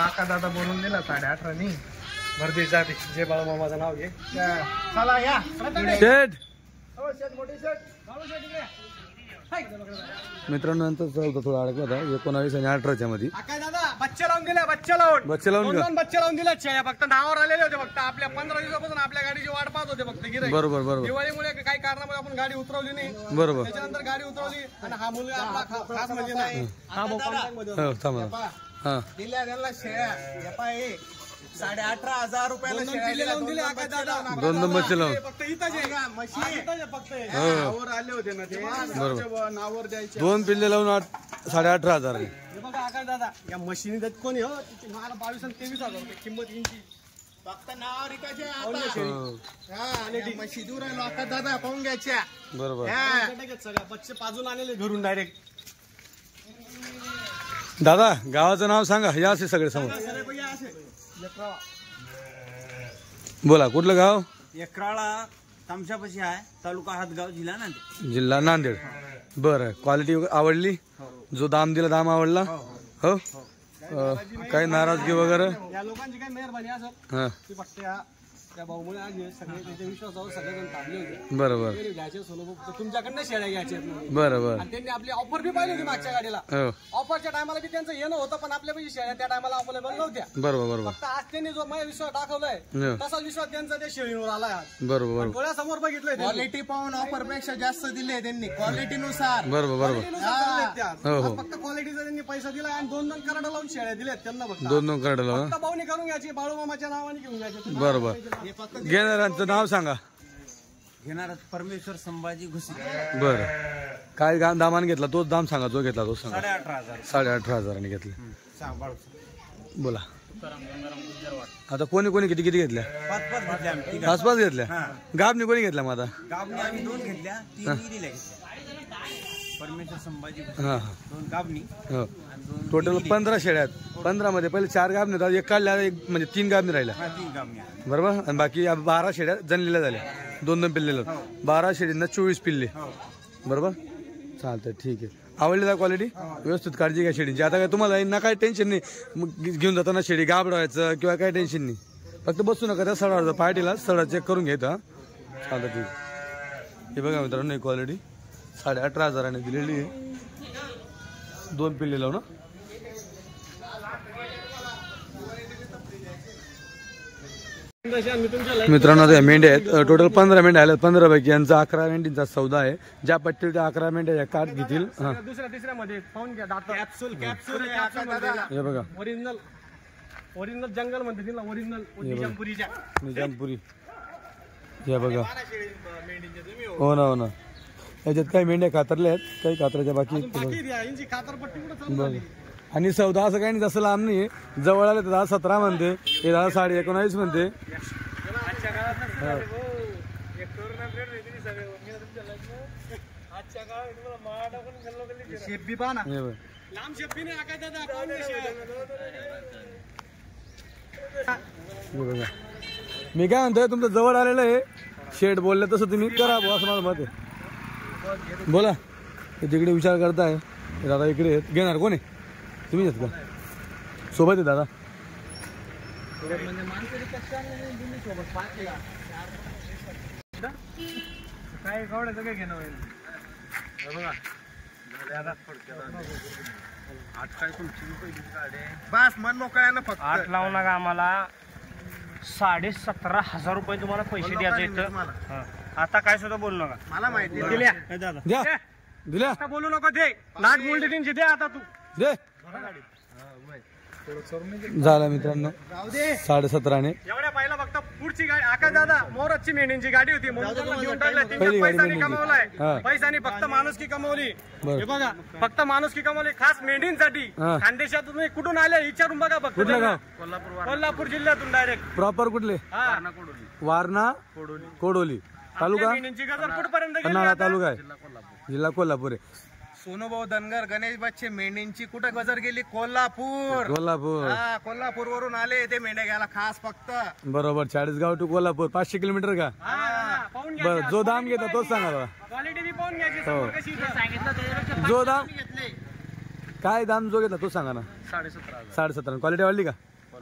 आका दादा बोलून दिला 18.5नी भरती जाते. जे बाळूमामाचं नाव घे. चला या शेठ. मित्रांनो नंतर चालतो थोडा अडकला होता 19 आणि 18च्या मध्ये. बच्चे लावून दिले. बच्चे लावून बच्चे लावून दिले. फक्त नावावर आलेले होते. फक्त आपल्या 15 दिवसापासून आपल्या गाडीची वाट पाहत होते फक्त गिऱ्हाईक. बरोबर बरोबर. दिवाळीमुळे काही कारणामुळे आपण गाडी उतरवली नाही. बरोबर. त्याच्यानंतर गाडी उतरवली आणि हा मुलगा आपला खास म्हणजे नाही. हा भाऊ हो थांबा. हा दिल्या त्यांना शेळ्या 18,500 रुपयाला शेळ्या लावून दिल्या. दोन बच्चे लावून फक्त इथं म्हशी फक्त नावावर आले होते ना ते. बरोबर. नावावर द्यायचे. 2 पिल्ले लावून 18,500. हे बघा आकाश दादा या मशीनी देत कोणी हो. तिची मला 22 आणि 23,000 रुपये किंमत यांची. फक्त नावावर इकायचे आणि म्हशी दूर आहे आकाश दादा पाहून घ्यायच्या. बरोबर. सगळ्या बच्चे पाजून आलेले घरून डायरेक्ट. दादा गावाचं नाव सांगा. या असे सगळे समोर बोला. कुठलं गाव? एकराळा तामशापाशी आहे. तालुका हातगाव जिल्हा नांदेड. जिल्हा नांदेड. बरं. क्वालिटी आवडली? जो दाम दिला दाम आवडला? हो. काही नाराजगी वगैरे? या लोकांची काही मेहरबानी असं हा की फक्त त्या भाऊमुळे आज सगळे त्याच्या विश्वासावर सगळेजण थांबले होते. बरोबर. घ्यायचे सोलो तुमच्याकडनं शेळ्या घ्यायच्या. बरोबर. आणि त्यांनी आपली ऑफर बी पाहिली होती मागच्या गाडीला. ऑफरच्या टायमाला बी त्यांचं येणं होतं पण आपल्या पैसे शेळ्या त्या टायमाला अवेलेबल नव्हत्या. बरोबर बरोबर. फक्त आज त्यांनी जो माझा विश्वास दाखवलाय तसा विश्वास त्यांचा त्या शेळीवर आलाय आज. बरोबर. डोळ्यासमोर बघितलंय. क्वालिटी पाहून ऑफर पेक्षा जास्त दिले त्यांनी क्वालिटीनुसार. बरोबर बरोबर. फक्त क्वालिटीचा त्यांनी पैसा दिला आणि 2 कराड लावून शेळ्या दिल्यात त्यांना. फक्त 2 कराड लावून फक्त भाऊनी करून घ्यायची. बाळूमामाच्या नावाने घेऊन घ्यायचे. बरोबर. घेणाऱ्यांचं नाव सांगा. घेणार परमेश्वर संभाजी घुसे. बरं. काय दामान घेतला तोच दाम सांगा. जो घेतला तोच सांगा. 18,500 घेतले. बोला. आता कोणी कोणी किती किती घेतल्या? 5 घेतल्या. गाबनी कोणी घेतल्या? मग आता गाबनी आम्ही 2 घेतल्या. 3 दिल्या. परमेश्वर संभाजी हा 2 गाबनी. टोटल 15 शेळ्या आहेत. 15 मध्ये पहिले 4 गाबणी होतात. एक काढल्या म्हणजे 3 गाबणी राहिल्या. 3 गाबनी बरोबर. आणि बाकी 12 शेळ्या जनलेल्या झाल्या. 2 पिल्ले. 12 शेळींना 24 पिल्ले. बरोबर. चालतंय ठीक आहे. आवडली का क्वालिटी? व्यवस्थित काळजी घ्या शेळींची. आता काय तुम्हाला ना काही टेन्शन नाही. मग घेऊन जाताना शेळी गाबडवायचं किंवा काही टेन्शन नाही. फक्त बसू नका त्या सडावर पार्टीला सडा चेक करून घ्यायचा. चालतं ठीक. हे बघा मित्रांनो ही क्वालिटी 18,500 दिलेली आहे. 2 पिल्ले लावून. मित्रांनो आता मेंढ्या आहेत. टोटल 15 मेंढ्या आल्या. 15 पैकी यांचा 11 मेंढींचा सौदा आहे. ज्या पट्टील त्या 11 मेंढ्या काट घेतील. दुसऱ्या तिसऱ्या मध्ये पाहून घ्या. कॅप्सूल हे बघा. ओरिजिनल जंगल म्हणते तिला. ओरिजिनल निजामपुरी. हे बघा. हो ना हो ना. याच्यात काही मेंढ्या कातरल्या आहेत. काही कातराच्या बाकी. आणि सौदा असं काही नाही जसं लांब नाही. जवळ आले तर 17 म्हणते. हे 19.5 म्हणते. मी काय म्हणतोय तुमचं जवळ आलेलं आहे. शेड बोलले तसं तुम्ही करा असं माझं मत आहे. बोला. तिकडे विचार करताय. दादा इकडे आहेत. घेणार कोणी? तुम्ही आहेत का सोबत आहे दादा? काय कवड्याचं काय घेणं होईल बस मन मोकळ्यानं फक्त 8 लावू नका आम्हाला. 17,500 रुपये तुम्हाला पैसे द्यायचे इथं. आता काय सुद्धा बोलू नका. मला माहिती दिल्या बोलू नको. दे लाट बोलते त्यांची. दे आता तू दे. झाला मित्रांनो 17.5 एवढ्या पाहिला. फक्त पुढची गाडी आकाश दादा मोरची मेंढींची गाडी होती म्हणून त्यांना घेऊन टाकल्या. पैशाने कमवलाय. पैशाने फक्त माणुसकी कमवली. हे बघा फक्त माणुसकी कमवली खास मेंढींसाठी. खानदेशातून तुम्ही कुठून आले विचारून बघा. फक्त कोल्हापूर जिल्ह्यातून डायरेक्ट. प्रॉपर कुठले? वारणा कोडोली तालुका. पन्हाळा तालुका आहे. जिल्हा कोल्हापूर आहे. सोनूभाऊ धनगर गणेश बच्चे मेंढींची कुठं गजर गेली? कोल्हापूर. कोल्हापूर वरून आले ते मेंढ्या घ्यायला खास फक्त. बरोबर. 40गाव टू कोल्हापूर 500 किलोमीटर का? बरं. जो दाम घेता तोच सांगा बघा. जो दाम काय दाम जो घेतला तो सांगा ना. 17.5. क्वालिटी वाढली का?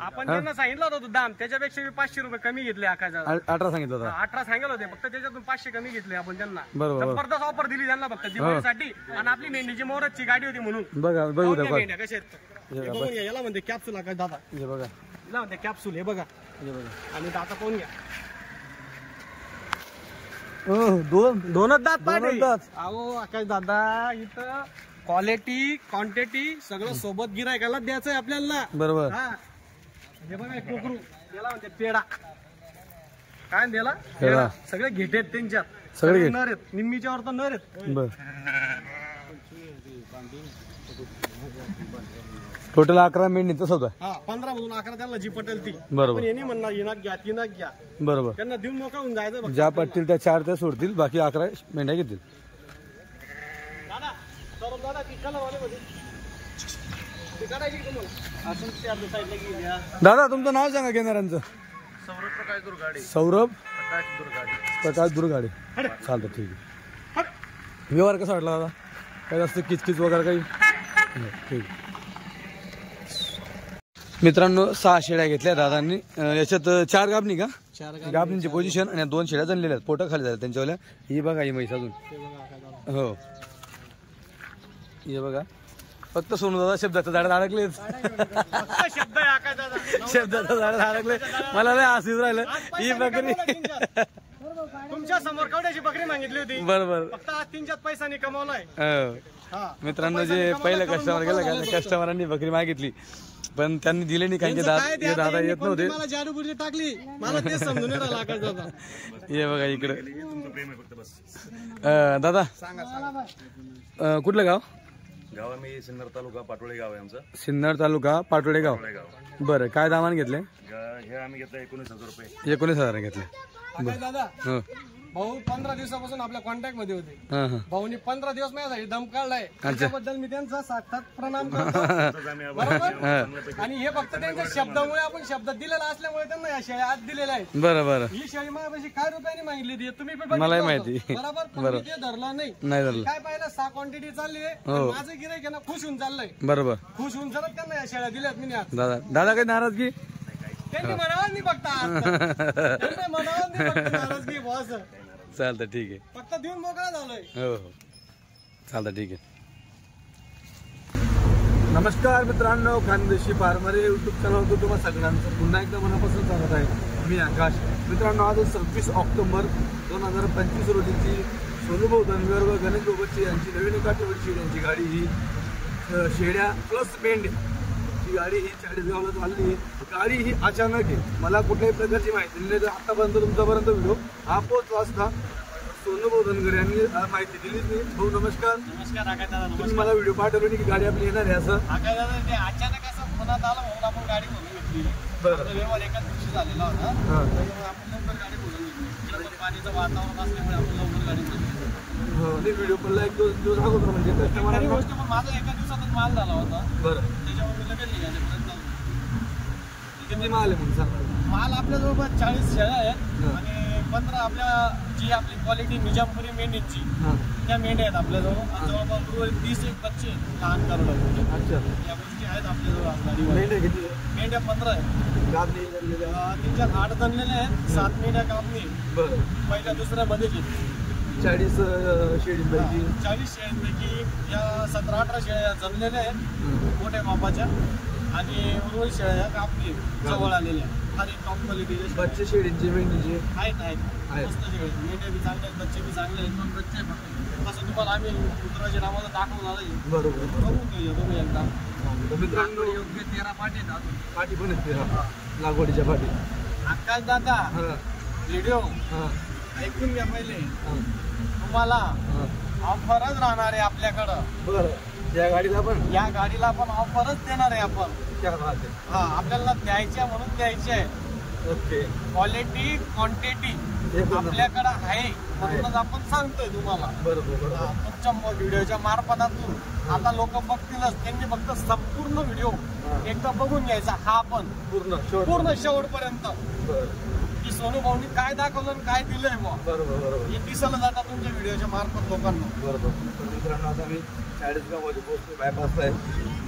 आपण त्यांना सांगितलं होतं दाम, त्याच्यापेक्षा 500 रुपये कमी घेतले आकाशाला. 18 सांगितलं होतं. 18 सांगितलं होते, फक्त त्याच्यातून 500 कमी घेतले आपण त्यांना. बरोबर. जबरदस्त ऑफर दिली त्यांना फक्त दिवाळीसाठी. आणि आपली मेंढीची मोहरतची गाडी होती म्हणून. बघा बघू द्या. मेंढ्या कशा आहेत हे बघून घ्या. याला म्हणते कॅप्सूल आकाश दादा. हे बघा, याला म्हणते कॅप्सूल. हे बघा, हे बघा. आणि दाता पाहून घ्या. दोनच दात दोनच दात. अहो आकाश दादा, इथं क्वालिटी क्वांटिटी सगळं सोबत गिरायकाला द्यायचंय आपल्याला. बरोबर. हा, हे बघा कोकरू, त्याला म्हणते पेडा. काय द्याला पेढा. सगळे घेट आहेत त्यांच्यात, सगळे घेट. नर आहेत, निम्मीच्यावर तर नर आहेत. बर. टोटल 11 मेंढी तसं होतं. हा, 15 मधून 11 त्यांना जी पटेल ती. बरोबर. पण यांनी म्हणणार येणार घ्या, तिनाक घ्या. बरोबर. त्यांना देऊन मोकळा होऊन जायचं फक्त. ज्या पटतील त्या 4 त्या सोडतील, बाकी 11 मेंढ्या घेतील. दादा, सौरभ दादा, ती कलरवाले होते. ती काढायची का तुम्हाला? असून ते आपल्या साईडला गेली द्या. दादा तुमचं नाव सांगा घेणाऱ्यांचं. सौरभ प्रकाश दुर्गाडे. सौरभ प्रकाश दुर्गाडे. प्रकाश दुर्गाडे. चालतं, ठीक आहे. व्यवहार कसा वाटला दादा? काय जास्त किचकिच वगैरे काही? ठीक. मित्रांनो 6 शेळ्या घेतल्या दादांनी. याच्यात 4 गाबणी का? 4 गाबणीची पोझिशन आणि 2 शेळ्या जनलेल्या आहेत. पोटं खाली झाल्या त्यांच्यावाल्या. ही बघा, ही म्हैस अजून. हो, हे बघा. फक्त सोनू दादा शब्दाचं झाड अडकले. शब्द आहे आकाश दादा. शब्दाचं झाड अडकले. मला लय हसूच राहिलं. ही बकरी तुमच्या समोर कवड्याची बकरी मागितली होती. बरोबर. फक्त आज 3 पैशांनी कमवलाय. मित्रांनो, जे पहिलं कस्टमर गेलं का, कस्टमरांनी बकरी मागितली पण त्यांनी दिले नाही, कारण की दादा येत नव्हते. मला जादूपुरी टाकली, मला ते समजून नाही राहिलं आकाश दादा. ये बघा इकडे. दादा कुठलं गाव? गाव आम्ही सिन्नर तालुका पाटोळे गाव आहे आमचं. सिन्नर तालुका पाटोळे गाव. बरं, काय दामान घेतले? हे आम्ही घेतलं 19,000 रुपये. 19,000 घेतले. आकाश दादा, हो. भाऊ 15 दिवसापासून आपल्या कॉन्टॅक्ट मध्ये होते. हां हां. भाऊनी 15 दिवस माझ्यासाठी दम काढलाय. त्याच्याबद्दल मी त्यांचा साक्षात प्रणाम करतो. बरोबर. आणि हे फक्त त्यांच्या शब्दामुळे, आपण शब्द दिलेला असल्यामुळे त्यांना या शेळ्या आज दिलेल्या आहेत. बरं बरं. ही शेळी माझ्यापाशी काय रुपयाने मागितली ती तुम्ही पण बघितलं मलाही होतं. माहिती. बरोबर. पण मी ते धरलं नाही. नाही झालं. काय पाहिलं, 6 क्वांटिटी चालली आहे. माझं गिऱ्हाईक आहे ना, खुश होऊन चाललंय. बरोबर. खुश होऊन चालत त्यांना या शेळ्या दिल्यात मी आज. दादा काही नाराजगी? त्यांनी म्हणावं नाही फक्त आज. त्यांनी म्हणावं नाही फक्त नाराजगी बॉस. चालतं, ठीक आहे. फक्त देऊन मोकळा झालोय. हो हो, चालतं, ठीक आहे. नमस्कार मित्रांनो, खानदेशी फार्मर यूट्यूब चॅनलवर तुम्हाला सगळ्यांचं पुन्हा एकदा मनापासून सांगत आहे. मी आकाश. मित्रांनो, आज 26 ऑक्टोबर 2025 रोजीची सोनूभाऊ धनगर व गणेश बाबतची यांची नवीन काठीवरची यांची गाडी ही शेळ्या प्लस मेंढ ही गाडी ही 40 गावाला चालली. गाडी ही अचानक आहे. मला कुठल्याही प्रकारची माहिती नाही. तर आतापर्यंत तुमच्यापर्यंत व्हिडिओ हा पोहोचला असता. सोनूभाऊ धनगर यांनी माहिती दिली नाही. भाऊ नमस्कार. नमस्कार आकाश दादा. तुम्ही मला व्हिडिओ पाठवली की गाडी आपली येणार आहे असं. आकाश दादा, ते अचानक असं मनात आलं म्हणून आपण गाडी बोलून घेतली. बरं. व्यवहार एकाच दिवशी झालेला होता. त्यामुळे आपण लवकर गाडी बोलून घेतली. पाणीचं वातावरण असल्यामुळे आपण लवकर गाडी बोलून हो, व्हिडिओ पण एक दिवस अगोदर म्हणजे खरी गोष्ट. पण माझा एका दिवसातच माल झाला होता. बरं. त्याच्यामुळे मी लगेच निघाल्यापर्यंत किती माल आहे म्हणून सांगा. माल आपल्या जवळ 40 शेळ्या आहेत आणि 15 आपल्या जी आपली क्वालिटी निजामपुरी मेंढीची त्या मेंढ्या आहेत आपल्याजवळ. जवळपास 30 एक बच्चे लहान करडं. अच्छा, या गोष्टी आहेत आपल्याजवळ गाडीवर. मेंढ्या किती? मेंढ्या 15 आहेत. गाबणी त्यांच्यात 8 जणलेले आहेत. 7 मेंढ्या कापणी. बरं. पहिल्या दुसऱ्या मध्येच 40 शेळींपैकी 40 शेळ्यांपैकी या 17-18 शेळ्या जमलेल्या आहेत मोठ्या मापाच्या. आणि उर्वरित शेळ्या कापणी जवळ आलेल्या. आणि टॉप क्वालिटीचे बच्चे शेळींचे मेंढीचे आहेत. मस्त शेळी. मेंढ्या बी चांगले आहेत, बच्चे बी चांगले आहेत. 2 बच्चे आहे फक्त. असं तुम्हाला आम्ही कुत्राच्या नावाला दाखवून आलं. बरोबर. बघून घ्या तुम्ही एकदा. मित्रांनो, योग्य 13 पाठी आहेत अजून. पाठी पण येते लागवडीच्या पाठी. आकाश दादा, व्हिडिओ ऐकून घ्या पहिले. तुम्हाला ऑफरच राहणार आहे आपल्याकडं. बरं. या गाडीला पण ऑफरच देणार आहे आपण. हा, आपल्याला द्यायच्या म्हणून द्यायचे आहे. ओके. क्वालिटी क्वांटिटी आपल्याकडे आहे म्हणूनच आपण सांगतोय तुम्हाला. बरोबर. तुमच्या व्हिडिओच्या मार्फतातून आता लोक बघतीलच. त्यांनी फक्त संपूर्ण व्हिडिओ एकदा बघून घ्यायचा. हा पण पूर्ण शेवटपर्यंत की सोनू भाऊनी काय दाखवलं आणि काय दिलंय मग. बरोबर. हे दिसलं जातं तुमच्या व्हिडिओच्या मार्फत लोकांना. बरोबर. मित्रांनो, आता मी 40 गावामध्ये पोहोचतो. बायपास आहे.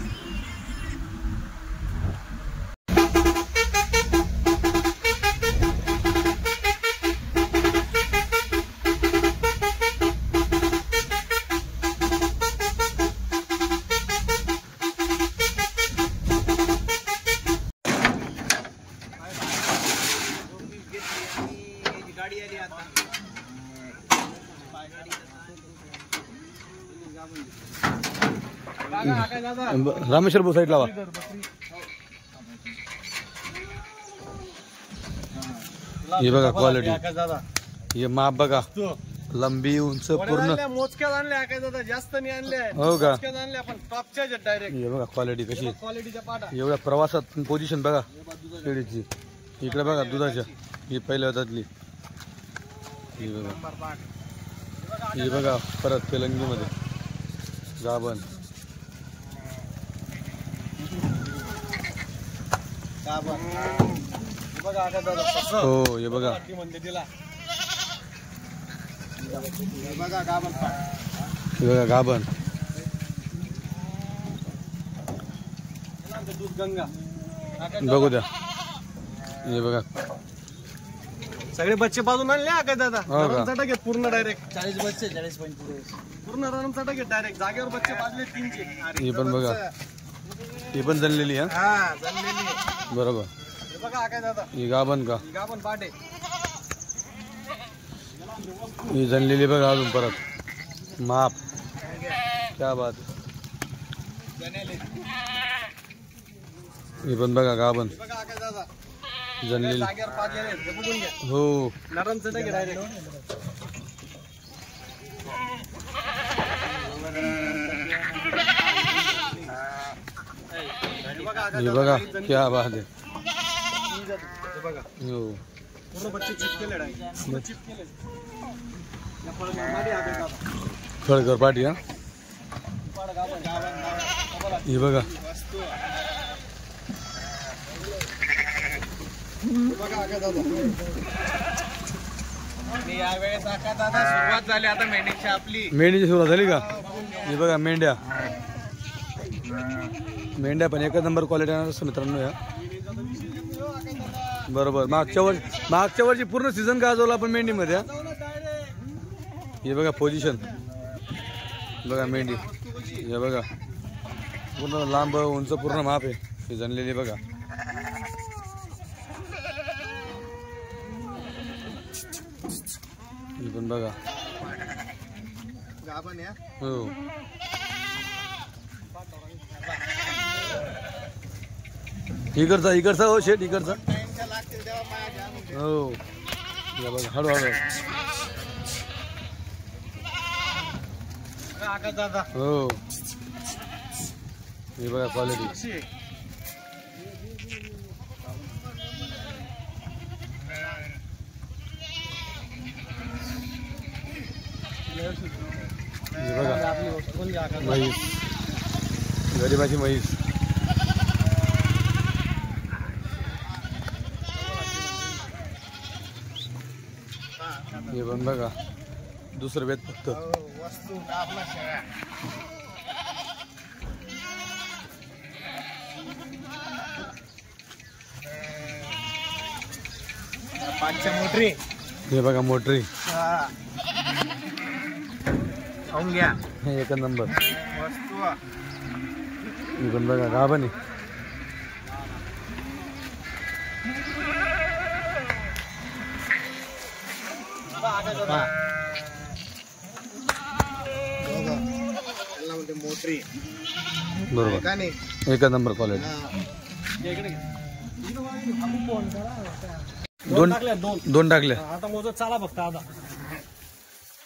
आकाश दादा रामेश्वर भाऊ साईड लावा. हे बघा क्वालिटी, आकाश दादा हे माप बघा, लंबी उंच पूर्ण. मोजक्यात आणले आकाश दादा, जास्त नाही आणले. हो का? मोजक्यात आणले आपण, टॉपच्या डायरेक्ट. हे बघा क्वालिटी कशी आहे. क्वालिटीच्या पाटा. एवढ्या प्रवासात पोझिशन बघा शेळीची. इकडे बघा दुधाच्या, ही पहिल्या हातातली. ही बघा, ही बघा परत तेलंगीमध्ये गाभण. बघा आकाश दादा हो हे बघा, म्हणते तिला. बघा गाभण पाट. हे बघा गाभण. दूध गंगा. बघू द्या. हे बघा सगळे बच्चे बाजून आणले आकाश दादा. हो का? रनचा घेत पूर्ण डायरेक्ट. 40 बच्चे, 40-45 पूर्ण रनचा घेत डायरेक्ट. जागेवर बच्चे बाजले 3चे. हे पण बघा, ही पण जनलेली. हा जमलेली. बरोबर. हे बघा आकाश दादा, ही गाभण का? ही गाभण पाट आहे. ही जनलेली बघा अजून परत. माप क्या बात. हे पण बघा गाभण बघा आकाश दादा, जनलेली. जागेवर पाजलेले आहेत. हे बघून घ्या. हो नरमचं घे डायरेक्ट. हे बघा क्या बात आहे. हे बघा हो पूर्ण बच्चे चिपकेले डायरेक्ट. चिपकेले. या पळगावमध्ये आकाश दादा. खळकर पाठी. हा पाट गाभण, गाभण. हे बघा. बघा आकाश दादा, यावेळेस आकाश दादा सुरुवात झाली आता मेंढीची आपली. मेंढीची सुरुवात झाली का? हे बघा मेंढ्या. मेंढ्या पण एकच नंबर क्वालिटी आहे असं मित्रांनो. या बरोबर. मागच्या वर्षी पूर्ण सीझन गाजवला आपण मेंढीमध्ये. हे बघा पोझिशन बघा मेंढी. हे बघा पूर्ण लांब उंच पूर्ण माप आहे. हे जनलेली बघा. हे पण बघा. गाभण या. हो इकडचा हो शेट इकडचा. हो हे बघा हळूहळू. आकाश दादा हो हे बघा क्वालिटी. हे बघा म्हैस, गरीबाची म्हैस. हे पण बघा दुसरं वेद फक्त. वस्तू आपला शेळ्या. पाचच्या मोटरी. हे बघा मोटरी. खाऊन घ्या. हे एक नंबर. वस्तू हे पण बघा गाभण आहे. मोटरी. बरोबर एक नंबर क्वालिटी. दोन टाकल्या. आता मोजत चाला फक्त आता.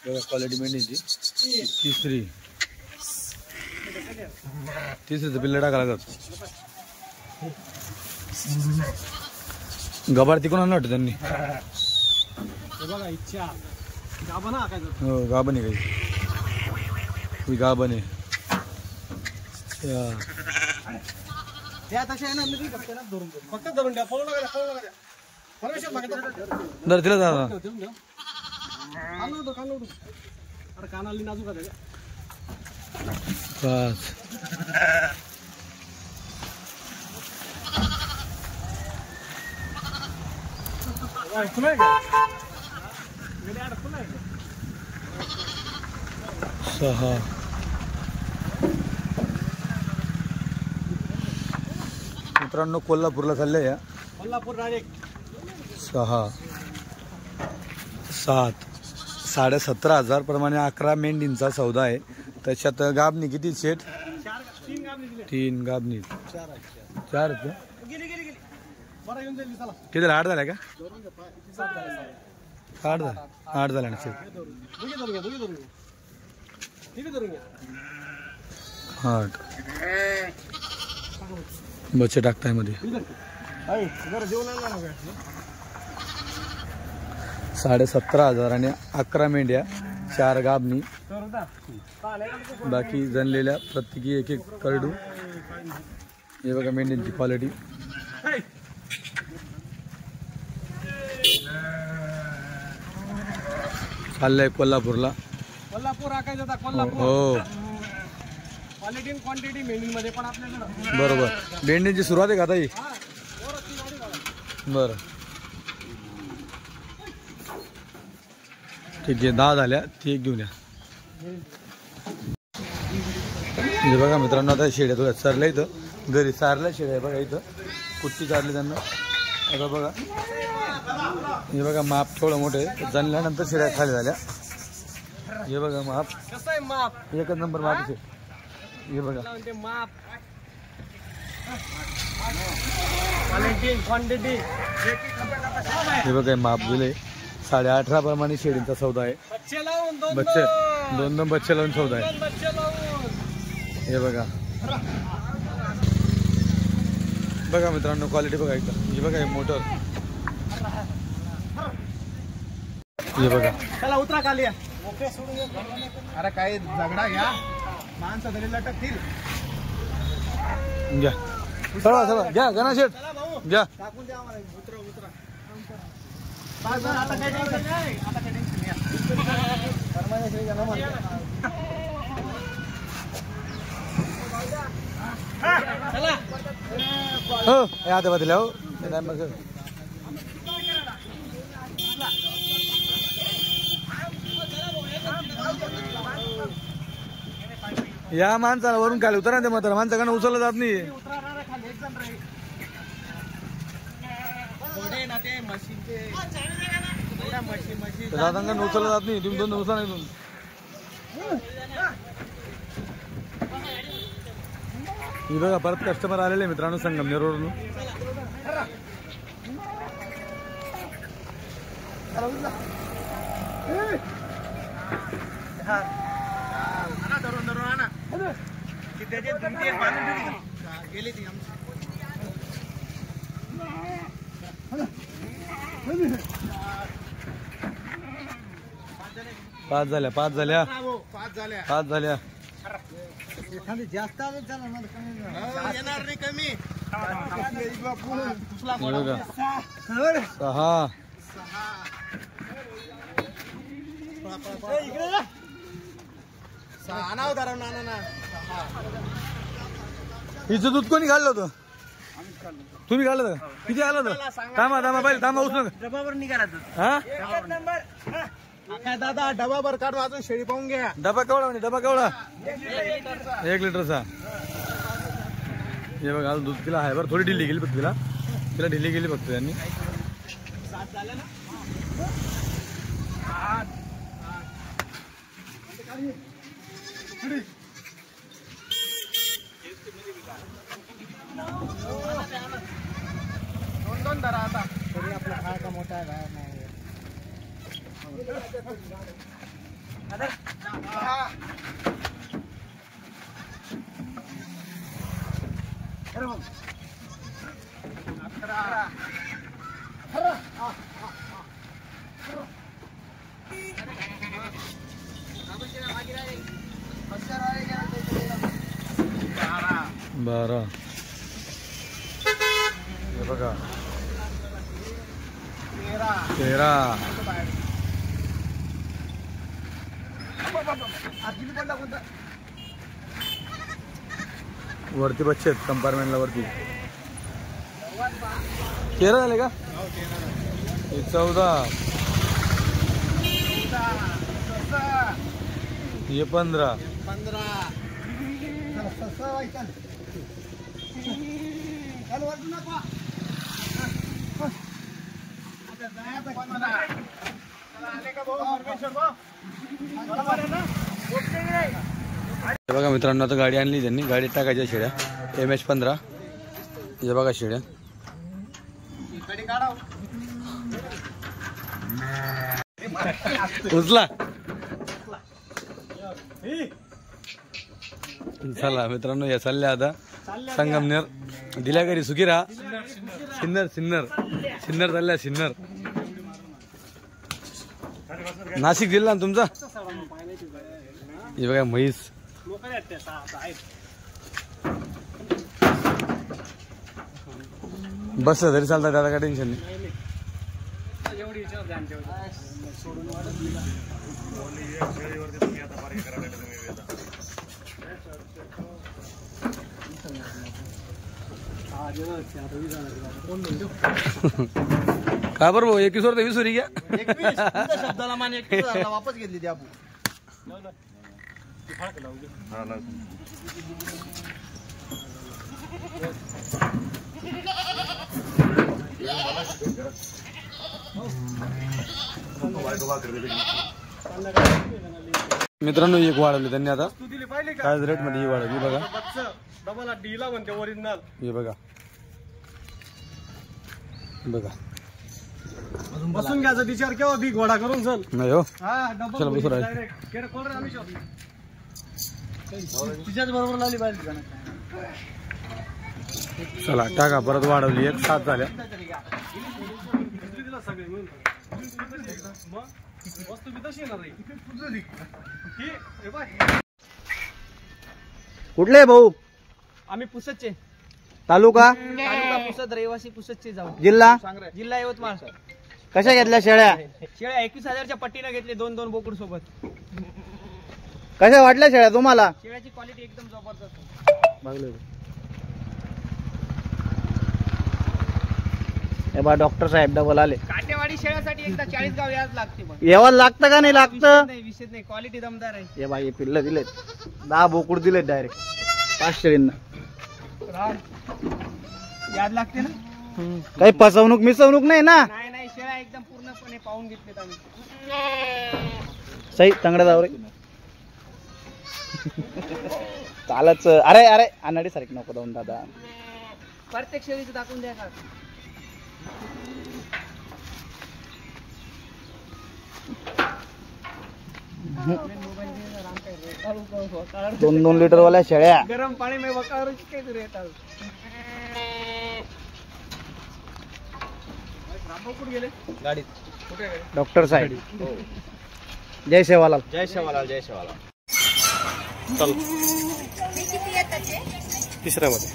बघा क्वालिटी मेंढीची. तिसरीचं पिल्लं टाका लागत. गबाड तिकडून आणलं वाटतं त्यांनी. बघा इच्छा गाभण हा काय. हो गाभण आहे काही. ही गाभण आहे. फक्त धरून द्या. पळू नका, पळू नका. परमेश्वर मागत दर तिला दादा. अरे कानाली नाजूक आहे. बस सहा. मित्रांनो कोल्हापूरला चालले या. कोल्हापूर डायरेक्ट. 6, 7, 17,500 प्रमाणे 11 मेंढींचा सौदा आहे. त्याच्यात गाभणी किती सेट? 3 3 गाबणी 4 आहेत का? किती 8 झाल्या का? 8 झाल्या ना शेट. 8 बच्चे टाकताय मध्ये 17,500 आणि 11 मेंढ्या 4 गाबणी. बाकी जनलेल्या प्रत्येकी एक एक करडू. हे बघा मेंढ्यांची क्वालिटी. चाललंय कोल्हापूरला. कोल्हापूर आकायचा होता कोल्हापूर. हो क्वालिटी क्वांटिटी मेंढीमध्ये पण आपल्याकडे. बरोबर. मेंढ्यांची सुरुवात आहे का आता ही? बरं ठीक आहे. 10 झाल्या. ती एक घेऊन या. हे बघा मित्रांनो आता शेळ्या थोड्या चारल्या इथं घरी. चारल्या शेळ्या बघा इथं कुट्टी चारली त्यांना. आता बघा हे बघा माप थोडं मोठं आहे. जाणल्यानंतर शेळ्या खाली झाल्या. हे बघा माप कसं आहे माप? एकच नंबर माप आहे. हे बघा माप क्वालिटी क्वांटिटी. हे बघा माप दिले. 18.5 प्रमाणे शेळींचा सौदा आहे. बच्चे लावून बच्चे 2 बच्चे लावून सौदा आहे. बच्चे लावून. हे बघा बघा मित्रांनो क्वालिटी बघा एकदम. हे बघा हे मोटर. हे बघा चला उतरा खाली. अरे काय झगडा घ्या माणसं तरी लटकतील. घ्या चला चला घ्या गणा शेठ घ्या. टाकून द्या आम्हाला. उतरा उतरा. आता काही टेन्शन नाही. आता काही टेन्शन चला. हो हे आता बदल्या हो. या माणसाला वरून खाली उतरा ते मात्र माणसाकडनं उचललं जात नाही. दादांकडनं उचललं जात नाही. तुम्ही 2 उचला नाही. ही बघा परत कस्टमर आलेले मित्रांनो संगमनेर वरून. गेली ती 5 झाल्या 5 झाल्या 5 झाल्या. जास्त येणार नाही कमी. बघा 6 नाव धरा ना. हिचं दूध कोणी काढलं होतं? तुम्ही काढलं होतं? किती आलं होतं? थांबा पहिले थांबा उचलू नका. डबावर निघाला. हा काय दादा डबावर काढू. अजून शेळी पाहून घ्या. डबा केवढा म्हणजे डबा केवढा? 1 लिटरचा. हे बघा अजून दूध तिला आहे बरं. थोडी ढिली गेली फक्त तिला ढिली गेली फक्त त्यांनी. दोन धरा आता. तरी आपला काय का मोठा आहे नाही. बरं हे बघा 13 वरती बच्चे आहेत कंपार्टमेंटला वरती. 13 झाले का? 14 हे 15 बरोबर आहे ना. बघा मित्रांनो, आता गाडी आणली त्यांनी, गाडीत टाकायच्या शेळ्या MH15. हे बघा शेळ्या, उचला. चला मित्रांनो, या चालल्या आता संगमनेर. दिल्या घरी सुखी राहा. सिन्नर सिन्नर सिन्नर चालल्या सिन्नर. नाशिक जिल्हा ना तुमचा. हे बघा म्हैस. बस तरी चालतात, दादा काय टेन्शन नाही. का बरं भाऊ 21 वर 20 घ्या. शब्दाला मान 21 वापस घेतली ती आपण. मित्रांनो, एक वाढवली त्यांनी आता. काय रेट मध्ये वाढवली बघा. डबल डीला म्हणते ओरिजिनल. हे बघा बघा, बसून घ्यायचं तिच्यावर केव्हा बी घोडा करून चल. नाही हो. चला बसून राहील. तिच्याच बरोबर लावली पाहिजे. चला टाका, परत वाढवली. 1 7 झाल्या. वस्तू बी तशी येणार. कुठले भाऊ? आम्ही पुसदचे. तालुका पुसद, रहिवासी पुसदचे. जाऊ. जिल्हा जिल्हा यवतमाळ. कशा घेतल्या शेळ्या? शेळ्या 21,000च्या पट्टीने घेतले, 2 बोकुड सोबत. कशा वाटल्या शेळ्या तुम्हाला? शेळ्याची क्वालिटी एकदम जबरदस्त. हे बा डॉक्टर साहेब डबल आले. काटेवाडी शेळ्यासाठी एकदा 40 गाव याच लागते. मग यावं लागतं का नाही लागतं? विषय नाही, क्वालिटी दमदार आहे. हे बाई पिल्ल दिलेत, 10 बोकुड दिलेत डायरेक्ट 5 शेळींना. याद लागते ना. काही फसवणूक मिसवणूक नाही ना? नाही, शेळ्या एकदम पूर्णपणे पाहून घेतलेत आम्ही. सही तंगड्या जाऊ रे. चालच. अरे अरे अनाडी सारखी नको जाऊन दादा. प्रत्येक शेळीचं दाखवून द्या का. दोन लिटर वाल्या शेळ्या. गरम पाणी में वकार काही रेट गेले गाडीत. डॉक्टर साहेब. जय सेवालाल. जय शेवालाल. जय शेवालाल. चल तिसऱ्या मध्ये.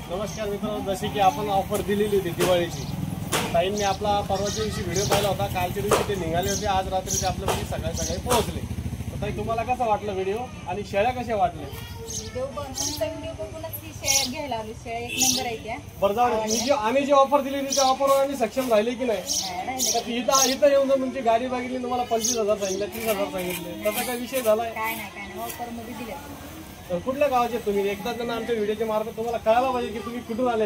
नमस्कार मित्रांनो, जशी की आपण ऑफर दिलेली होती दिवाळीची. ताईंनी आपला परवाच्या दिवशी व्हिडिओ पाहिला होता. कालच्या दिवशी ते निघाले होते, आज रात्री ते आपल्यामध्ये सकाळी पोहोचले. तर ताई, तुम्हाला कसा वाटला व्हिडिओ आणि शेळ्या कशा वाटल्या? बरं जाऊ, आम्ही जी ऑफर दिली होती त्या ऑफरवर आम्ही सक्षम राहिले की नाही? इथं येऊन जर तुमची गाडी बघितली, तुम्हाला 25,000 सांगितलं, 30,000 सांगितले, त्याचा काय विषय झालाय? कुठल्या गावाचे तुम्ही? एकदा त्यांना आमच्या व्हिडिओच्या मार्फत तुम्हाला कळायला पाहिजे की तुम्ही कुठून आले.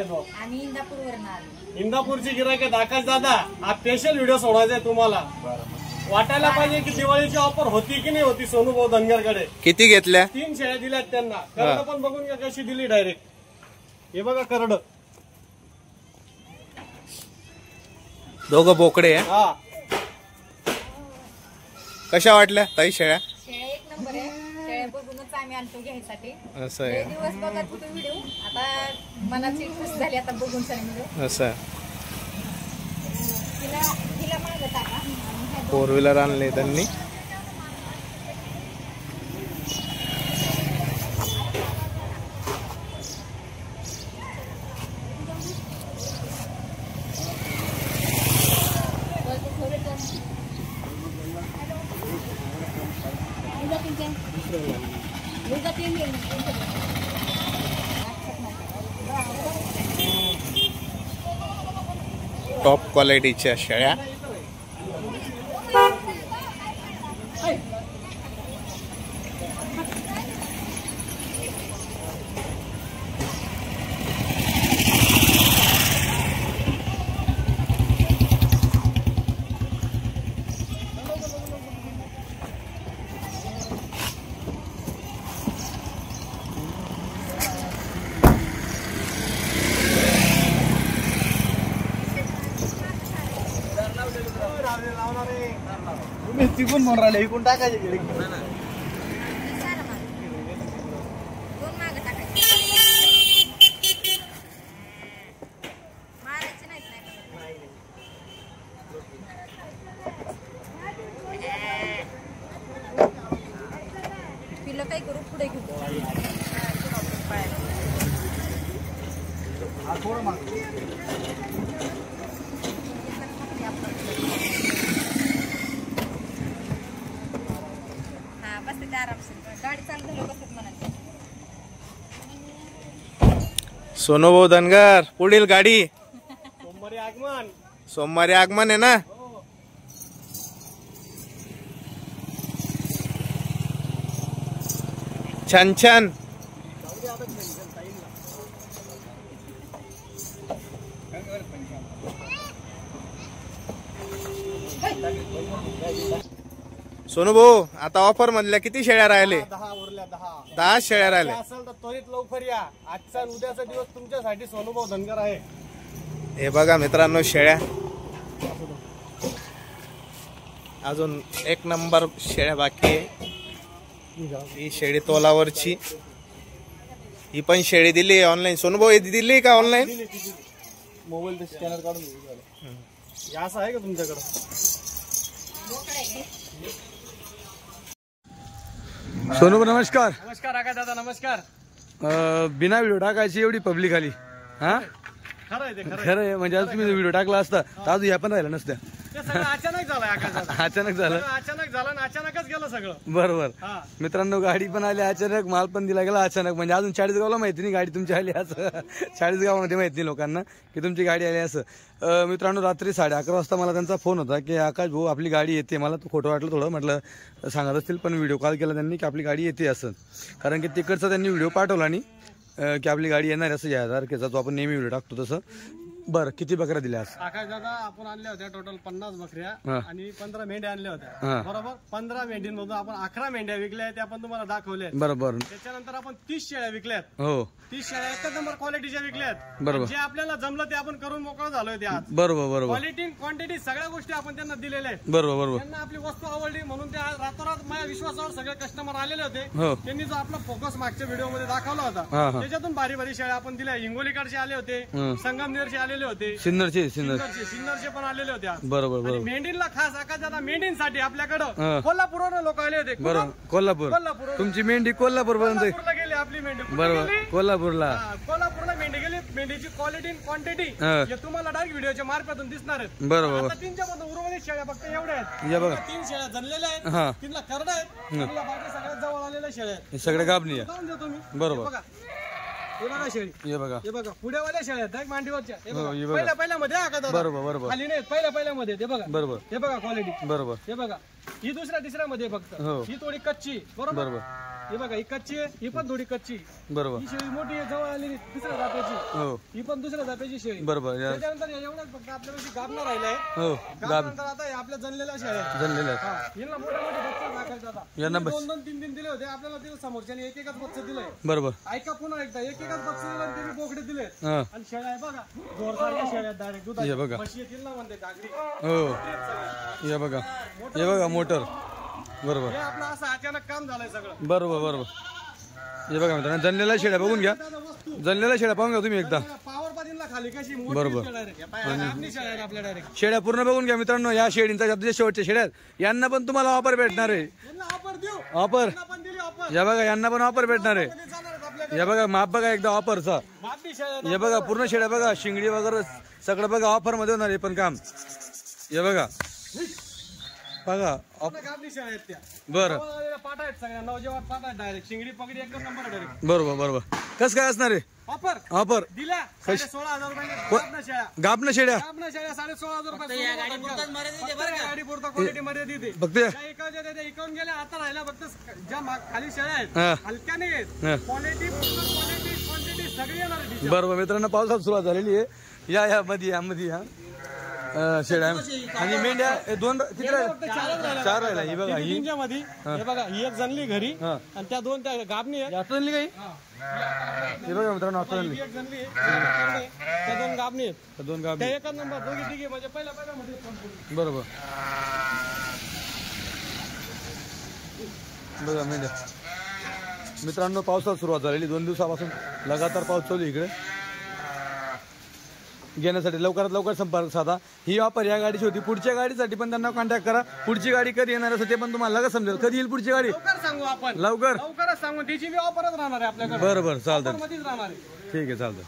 इंदापूरची गिरायक आहेत आकाश दादा. हा स्पेशल व्हिडिओ सोडायचा आहे तुम्हाला. वाटायला पाहिजे की दिवाळीची ऑफर होती की नाही होती. सोनू भाऊ धनगरकडे किती घेतल्या? 3 शेळ्या दिल्यात त्यांना. करड पण बघून घ्या कशी दिली डायरेक्ट. हे बघा करड. दोघं बोकडे. हा, कशा वाटल्या ताई शेळ्या? शेळ्या एक नंबर आहे. शेळ्या बघूनच आम्ही आणतो घ्यायसाठी. असं आहे. दिवस बघत होतो व्हिडिओ, आता मनाची खुश झाली आता बघून व्हिडिओ. असं तिला मागत टाका. 4 व्हीलर आणले त्यांनी. टॉप क्वालिटीच्या शेळ्या. तिकून म्हणून राहिले इकून टाकायचे दोन मागं टाकायचे. मारायचे नाहीत नाही. पिलं काय करू पुढे घेऊ. थोडं माग हा बस ते आरामशीर गाडी चालू झाली बसत म्हणा. सोनूभाऊ धनगर पुढील गाडी सोमवारी आगमन. सोमवारी आगमन आहे ना. छान छान. सोनूभाऊ आता ऑफर मधल्या किती शेळ्या राहिले? 10 उरल्या 10. 10 शेळ्या राहिले. असेल तर त्वरित लवकर या. आजचा उद्याचा दिवस तुमच्यासाठी सोनूभाऊ धनगर आहे. हे बघा मित्रांनो शेळ्या अजून 1 नंबर शेळ्या बाकी आहे. ही शेळी तोलावरची. ही पण शेळी दिली ऑनलाईन. सोनूभाऊ ही दिली का ऑनलाईन? मोबाईल स्कॅनर काढून घेऊ. हे असं आहे का तुमच्याकडं? सोनू नमस्कार. नमस्कार आका दादा नमस्कार. बिना व्हिडिओ टाकायची एवढी पब्लिक आली. हा खरं आहे ते खरं आहे. खरं आहे. म्हणजे आज तुम्ही व्हिडिओ टाकला असता तर अजून या पण राहिला नसत्या. ते सगळं अचानक झालं आका दादा. अचानक झालं. सगळं अचानक झालं आणि अचानकच गेलं सगळं. बरोबर. हा. मित्रांनो गाडी पण आली अचानक. माल पण दिला गेला अचानक. म्हणजे अजून 40 गावला माहिती नाही गाडी तुमची आली असं. 40 गावामध्ये माहिती नाही लोकांना की तुमची गाडी आली असं. मित्रांनो रात्री 11:30 वाजता मला त्यांचा फोन होता की आकाश भाऊ आपली गाडी येते. मला तो खोटं वाटलं थोडं. म्हटलं सांगत असतील पण व्हिडिओ कॉल केला त्यांनी की आपली गाडी येते असं. कारण की तिकडचा त्यांनी व्हिडिओ पाठवला आणि की आपली गाडी येणार असं या तारखेचा जो आपण नेहमी व्हिडिओ टाकतो तसं. बरं किती बकऱ्या दिल्या आज? आकाश दादा आपण आणल्या होत्या टोटल 50 बकऱ्या हा. आणि 15 मेंढ्या आणल्या हा. होत्या. बरोबर. 15 मेंढींमधून आपण 11 मेंढ्या विकल्या त्या पण तुम्हाला दाखवल्या. बरोबर. त्याच्यानंतर आपण 30 शेळ्या विकल्यात. हो 30 शेळ्या एकच नंबर क्वालिटीच्या विकल्यात. बरोबर. जे आपल्याला जमलं ते आपण करून मोकळं झालोय. ते आज बरोबर बरोबर क्वालिटी क्वांटिटी सगळ्या गोष्टी आपण त्यांना दिलेल्या आहेत. बरोबर बरोबर. त्यांना आपली वस्तू आवडली म्हणून ते आज रातोरात माझ्या विश्वासावर सगळे कस्टमर आलेले होते. हो त्यांनी जो आपला फोकस मागच्या व्हिडिओ मध्ये दाखवला हा, होता हा. त्याच्यातून भारी भारी शेळ्या आपण दिल्या. हिंगोलीकडचे आले होते. संगमनेरचे आलेले होते. सिन्नरचे सिन्नरचे पण आलेले होते आज. बरोबर आणि बरोबर मेंढीला खास आकाश दादा मेंढींसाठी हा. आपल्याकडं कोल्हापूरवरून लोक आले होते. बरोबर. कोल्हापूर. कोल्हापूर तुमची मेंढी कोल्हापूर पर्यंत कोल्हापूरला गेली आपली मेंढी. कुठे बरोबर. गेली? कोल्हापूरला. हा, कोल्हापूरला मेंढी गेली. मेंढीची क्वालिटी क्वांटिटी हा. हे तुम्हाला डायरेक्ट व्हिडिओच्या मार्फतून दिसणार आहेत. बरोबर. आता 3च्या मध्ये उर्वरित शेळ्या फक्त एवढ्या आहेत. या बघा 3 शेळ्या जनलेल्या आहेत. हा 3ला करडा आहेत. 3ला बाकी सगळ्यात जवळ आलेल्या शेळ्या आहेत. हे सगळे गाबणी आहे. जाऊन देतो मी. बरोबर. हे बघा. हे बघा शेळी. हे बघा हे बघा पुढेवाल्या शेळ्या आहेत direct मांडीवरच्या. हे हो, हे बघा बघा. पहिल्या मध्ये हा का दादा? बरोबर बरोबर खाली नाही पहिल्या मध्ये. हे बघा बरोबर हे बघा क्वालिटी. बरोबर हे बघा ही दुसऱ्या तिसऱ्या मध्ये फक्त. हो. ही थोडी कच्ची. बरोबर. बरोबर हे बघा ही कच्ची आहे. ही पण थोडी कच्ची. बरोबर ही शेळी मोठी आहे जवळ आलेली दुसऱ्या जापेची. हो ही पण दुसऱ्या जापेची शेळी. बरोबर या- त्याच्यानंतर एवढंच फक्त आपल्यापाशी गाभणं राहिलंय. हो गाब गाभणानंतर आता हे आपल्या जनलेल्या शेळ्या आहेत. जनलेले आहेत. हा, यांना मोठे मोठे बच्चे दाखवायचे आता. यांना बस- 2-2, 3-3 दिले होते. आपल्याला तिला समोरच्याने एक एकच बच्चे दिलंय. बरोबर ऐका पुन्हा एकदा एक एकच बच्चे दिलं आणि ते बोकडे दिले. हा आणि शेळ्या आहे बघा जोरसारख्या शेळ्या डायरेक्ट दुधाच्या. हे बघा. म्हशी येतील ना म्हणते गागरी. हो हे बघा हे बघा मोटर. बरोबर हे आपलं असं अचानक काम झालंय सगळं. बरोबर बरोबर हे बघा मित्रांनो जनलेल्या शेळ्या बघून घ्या. जनलेल्या शेळ्या पाहून घ्या तुम्ही एकदा. पॉवर पाटीलला खाली कशी बरोबर. आपली शेळ्या आहेत आपल्या डायरेक्ट. शेळ्या पूर्ण बघून घ्या मित्रांनो. या शेळींचा जे शेवटच्या शेळ्या आहेत यांना पण तुम्हाला ऑफर भेटणार आहे. यांना ऑफर देऊ. ऑफर यांना पण दिली ऑफर. या बघा यांना पण ऑफर भेटणार आहे. जाणार आहेत आपल्याकडे. या बघा माप बघा एकदा ऑफरचा. बापी शेळ्या आहेत. हे बघा पूर्ण शेळ्या बघा शिंगडी वगैरे सगळं बघा ऑफर मध्ये होणार आहे पण काम. हे बघा बघा पूर्ण गाभणी शेळ्या आहेत त्या. बरं जवळ आलेल्या पाटा आहेत सगळ्या. नवजेवात पाटा आहेत डायरेक्ट. शिंगडी पगडी एकच नंबर डायरेक्ट. बरोबर बरोबर कसं काय असणार आहे ऑफर ऑफर? दिल्या 16,500 रुपये. गाभण शेळ्या. गाबना शेळ्या गाभण शेळ्या 16,500 रुपये. या गाडी पुरता क्वालिटी मध्ये देते. फक्त ज्या इकायच्या त्या इकावून गेल्या. आता राहिला फक्त ज्या खाली शेळ्या आहेत हा. हलक्या नाही आहेत. हा. क्वालिटी क्वांटिटी सगळी येणार आहे तिच्या. बरोबर मित्रांनो पावसात सुरुवात झालेली आहे. या मध्ये या शेळ्या आणि मेंढ्या हे दोन किती राहिल्या? 4 राहिला. ही बघा ही तीनच्या मध्ये हे बघा ही एक जनली घरी हा. आणि त्या 2 त्या गाभणी आहेत. जास्त आणली काही हे बघा मित्रांनो आता ही एक जनली आहे. त्या 2 गाभणी आहेत. 2 गाब त्या एकच नंबर दोघी तिघी म्हणजे पहिल्या मध्ये बरोबर बघा मेंढ्या मित्रांनो, पावसाला सुरुवात झालेली 2 दिवसापासून लगातार पाऊस चालू आहे इकडे. घेण्यासाठी लवकरात लवकर संपर्क साधा. ही ऑफर या गाडीची होती. पुढच्या गाडीसाठी पण त्यांना कॉन्टॅक्ट करा. पुढची गाडी कधी येणार असेल ते पण तुम्हाला लगेच समजेल. कधी येईल पुढची गाडी लवकर सांगू आपण, लवकरच सांगू. त्याची बी ऑफरच राहणार आहे आपल्याकडे. बरं चालतं. मध्येच राहणार आहे. ठीक आहे चालतं.